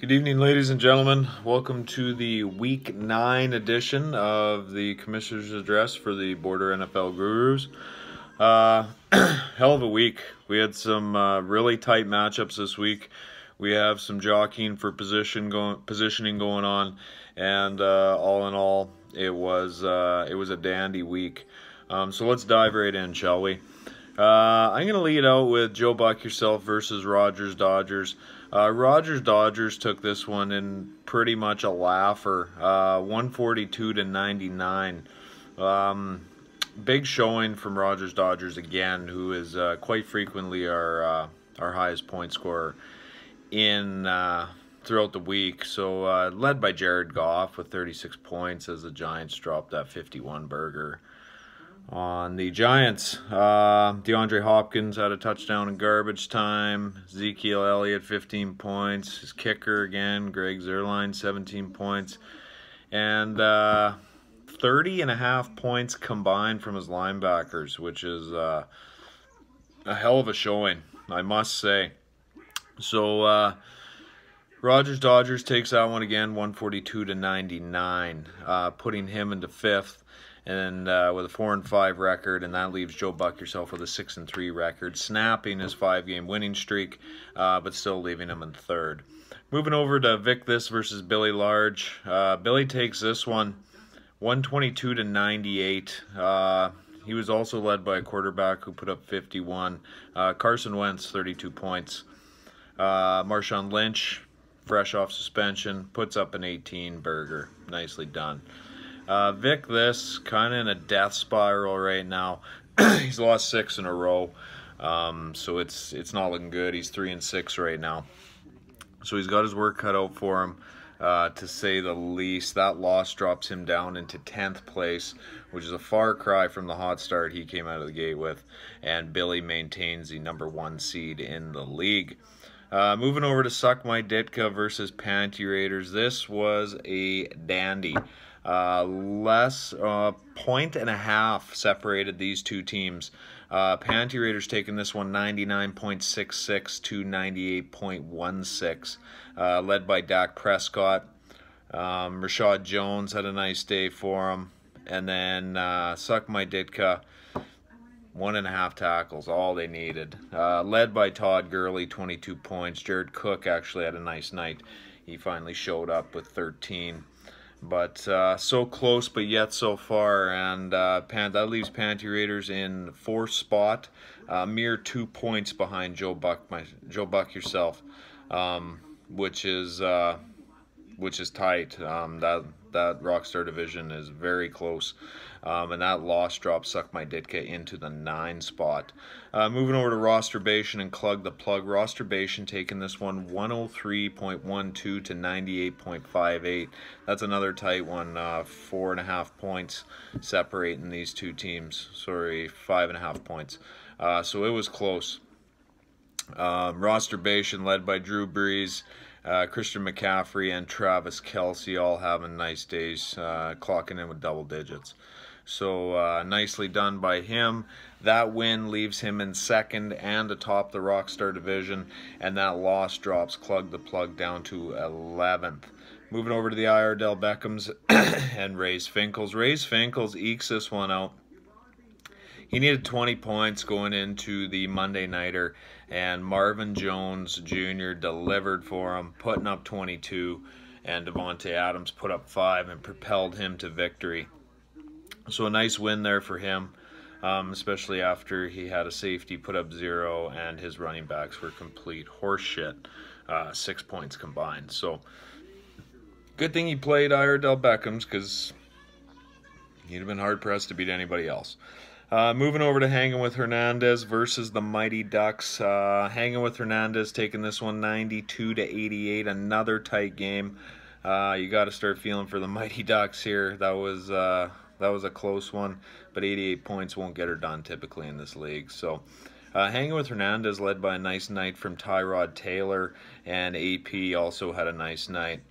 Good evening, ladies and gentlemen. Welcome to the Week 9 edition of the Commissioner's Address for the Border NFL Gurus. Hell of a week. We had some really tight matchups this week. We have some jockeying for positioning going on, and all in all, it was a dandy week. So let's dive right in, shall we? I'm going to lead out with Joe Buck Yourself versus Rogers Dodgers. Rogers Dodgers took this one in pretty much a laugher, 142 to 99. Big showing from Rogers Dodgers again, who is quite frequently our highest point scorer in throughout the week. So led by Jared Goff with 36 points as the Giants dropped that 51 burger on the Giants. DeAndre Hopkins had a touchdown in garbage time. Ezekiel Elliott, 15 points. His kicker again, Greg Zuerlein, 17 points. And 30.5 points combined from his linebackers, which is a hell of a showing, I must say. So Rogers Dodgers takes that one again, 142 to 99, putting him into fifth. And with a 4-5 record, and that leaves Joe Buck Yourself with a 6-3 record, snapping his 5-game winning streak, but still leaving him in third. Moving over to Vic This versus Billy Large. Billy takes this one, 122 to 98. He was also led by a quarterback who put up 51. Carson Wentz, 32 points. Marshawn Lynch, fresh off suspension, puts up an 18 burger. Nicely done. Vic This kind of in a death spiral right now. He's lost 6 in a row, so it's not looking good. He's 3-6 right now, so he's got his work cut out for him, to say the least. That loss drops him down into 10th place, which is a far cry from the hot start he came out of the gate with, and Billy maintains the #1 seed in the league. Moving over to Suck My Ditka versus Panty Raiders. This was a dandy. Less point and a half separated these two teams. Panty Raiders taking this one 99.66 to 98.16, led by Dak Prescott. Rashad Jones had a nice day for him, and then Suck My Ditka, 1.5 tackles, all they needed. Led by Todd Gurley, 22 points. Jared Cook actually had a nice night. He finally showed up with 13. But so close, but yet so far, and that leaves Panty Raiders in 4th spot, mere 2 points behind Joe Buck Yourself, which is tight. That Rockstar division is very close, and that loss drops Suck My Ditka into the 9 spot. Moving over to Rosterbation and Clug the Plug. Rosterbation taking this one 103.12 to 98.58. That's another tight one. 4.5 points separating these two teams. Sorry, 5.5 points. So it was close. Rosterbation led by Drew Brees, Christian McCaffrey, and Travis Kelce, all having nice days, clocking in with double digits. So nicely done by him. That win leaves him in 2nd and atop the Rockstar division, and that loss drops Clug the Plug down to 11th. Moving over to the Iredell Beckhams and Rays Finkles. Rays Finkles ekes this one out. He needed 20 points going into the Monday Nighter, and Marvin Jones Jr. delivered for him, putting up 22, and Devontae Adams put up 5 and propelled him to victory. So a nice win there for him, especially after he had a safety put up 0, and his running backs were complete horseshit, 6 points combined. So good thing he played Iredell Beckhams, because he'd have been hard-pressed to beat anybody else. Moving over to Hanging with Hernandez versus the Mighty Ducks. Hanging with Hernandez taking this one 92 to 88. Another tight game. You got to start feeling for the Mighty Ducks here. That was a close one, but 88 points won't get her done typically in this league. So Hanging with Hernandez led by a nice night from Tyrod Taylor, and AP also had a nice night.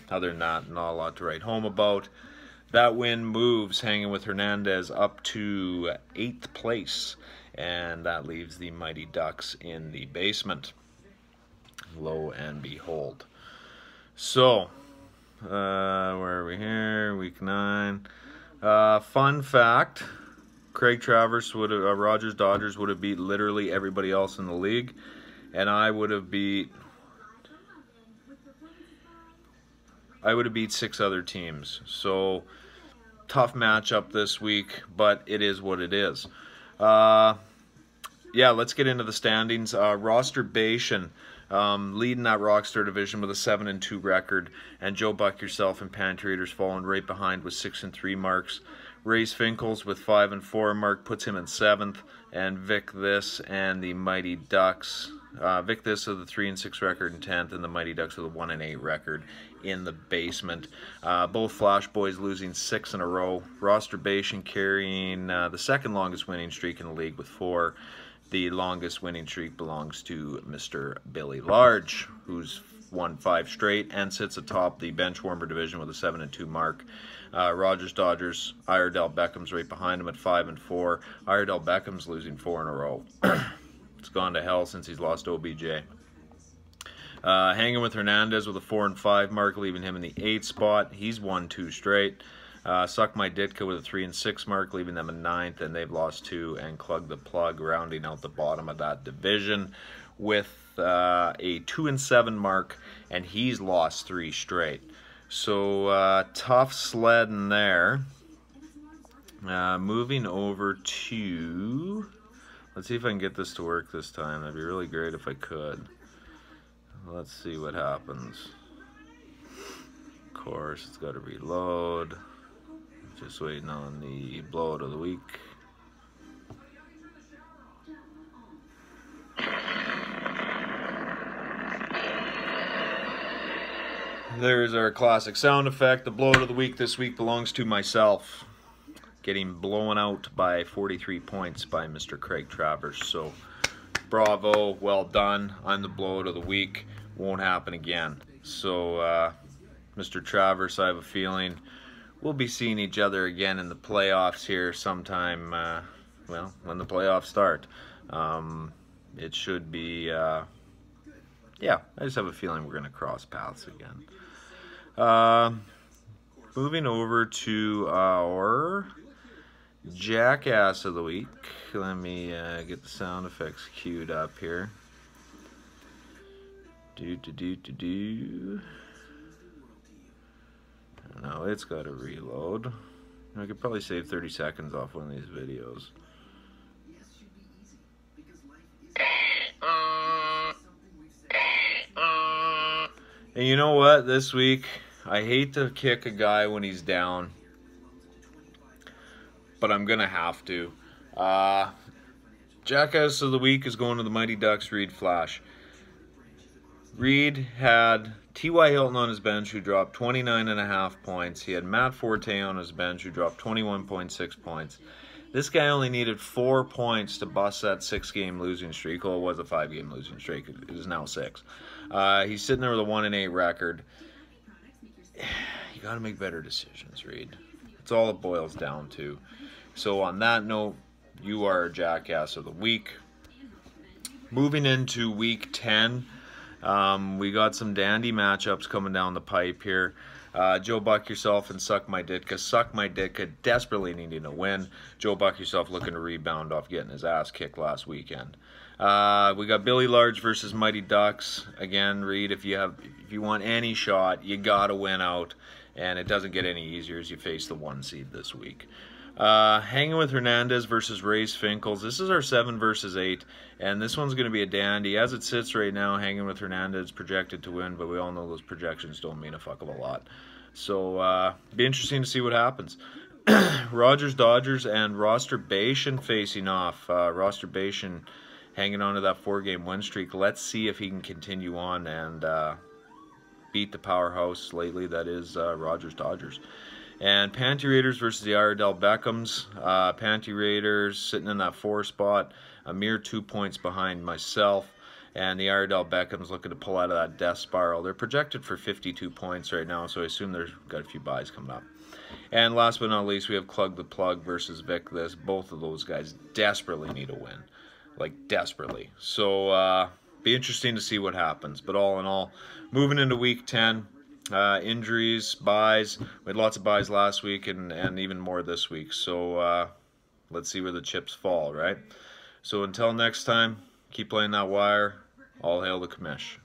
Other than that, not a lot to write home about. That win moves Hanging with Hernandez up to 8th place, and that leaves the Mighty Ducks in the basement. Lo and behold. So, where are we here? Week 9. Fun fact, Craig Travers would have, Rogers Dodgers would have beat literally everybody else in the league, and I would have beat 6 other teams. So tough matchup this week, but it is what it is. Yeah, let's get into the standings. Rosterbation leading that Rockstar division with a 7-2 record, and Joe Buck yourself and Pantry Raiders falling right behind with 6-3 marks. Race Finkles with 5-4 mark puts him in 7th, and Vic This and the Mighty Ducks. Vic This with a 3-6 record in 10th, and the Mighty Ducks with a 1-8 record in the basement. Both Flash Boys losing 6 in a row. Rosterbation carrying the second longest winning streak in the league with 4. The longest winning streak belongs to Mr. Billy Large, who's won 5 straight and sits atop the Benchwarmer division with a 7-2 mark. Rogers Dodgers, Iredell Beckham's right behind him at 5-4. Iredell Beckham's losing 4 in a row. It's gone to hell since he's lost OBJ. Hanging with Hernandez with a 4-5 mark, leaving him in the 8th spot. He's won 2 straight. Suck My Ditka with a 3-6 mark, leaving them in 9th, and they've lost 2. And Clug the Plug rounding out the bottom of that division with a 2-7 mark, and he's lost 3 straight. So tough sledding there. Moving over to, let's see if I can get this to work this time. That'd be really great if I could. Let's see what happens. Of course, it's got to reload. Just waiting on the blowout of the week. There's our classic sound effect. The blowout of the week this week belongs to myself. Getting blown out by 43 points by Mr. Craig Travers. So, bravo, well done. I'm the blowout of the week. Won't happen again. So, Mr. Travers, I have a feeling we'll be seeing each other again in the playoffs here sometime, well, when the playoffs start. It should be, yeah, I just have a feeling we're going to cross paths again. Moving over to our Jackass of the Week. Let me get the sound effects queued up here. No, it's got to reload. I could probably save 30 seconds off one of these videos. And you know what? This week, I hate to kick a guy when he's down, but I'm going to have to. Jackass of the Week is going to the Mighty Ducks, Reed Flash. Reed had T.Y. Hilton on his bench, who dropped 29.5 points. He had Matt Forte on his bench, who dropped 21.6 points. This guy only needed 4 points to bust that 6-game losing streak. Well, it was a 5-game losing streak. It is now 6. He's sitting there with a 1-8 record. You got to make better decisions, Reed. That's all it boils down to. So on that note, you are a Jackass of the Week. Moving into Week 10. We got some dandy matchups coming down the pipe here. Joe Buck yourself and Suck My Ditka. Suck My Ditka desperately needing a win. Joe Buck yourself looking to rebound off getting his ass kicked last weekend. We got Billy Large versus Mighty Ducks. Again, Reed, if you want any shot, you gotta win out, and it doesn't get any easier as you face the 1 seed this week. Hanging with Hernandez versus Race Finkles. This is our 7 versus 8, and this one's going to be a dandy. As it sits right now, Hanging with Hernandez projected to win, but we all know those projections don't mean a fuck of a lot. So, be interesting to see what happens. Rogers Dodgers and Rosterbation facing off. Rosterbation hanging on to that 4-game win streak. Let's see if he can continue on and beat the powerhouse lately that is Rogers Dodgers. And Panty Raiders versus the Iredell Beckhams. Panty Raiders sitting in that 4 spot, a mere 2 points behind myself. And the Iredell Beckhams looking to pull out of that death spiral. They're projected for 52 points right now, so I assume they've got a few buys coming up. And last but not least, we have Clug the Plug versus Vic This. Both of those guys desperately need a win. Like, desperately. So, be interesting to see what happens. But all in all, moving into Week 10, Injuries, buys. We had lots of buys last week and even more this week. So let's see where the chips fall, right? So until next time, keep playing that wire. All hail the Commish.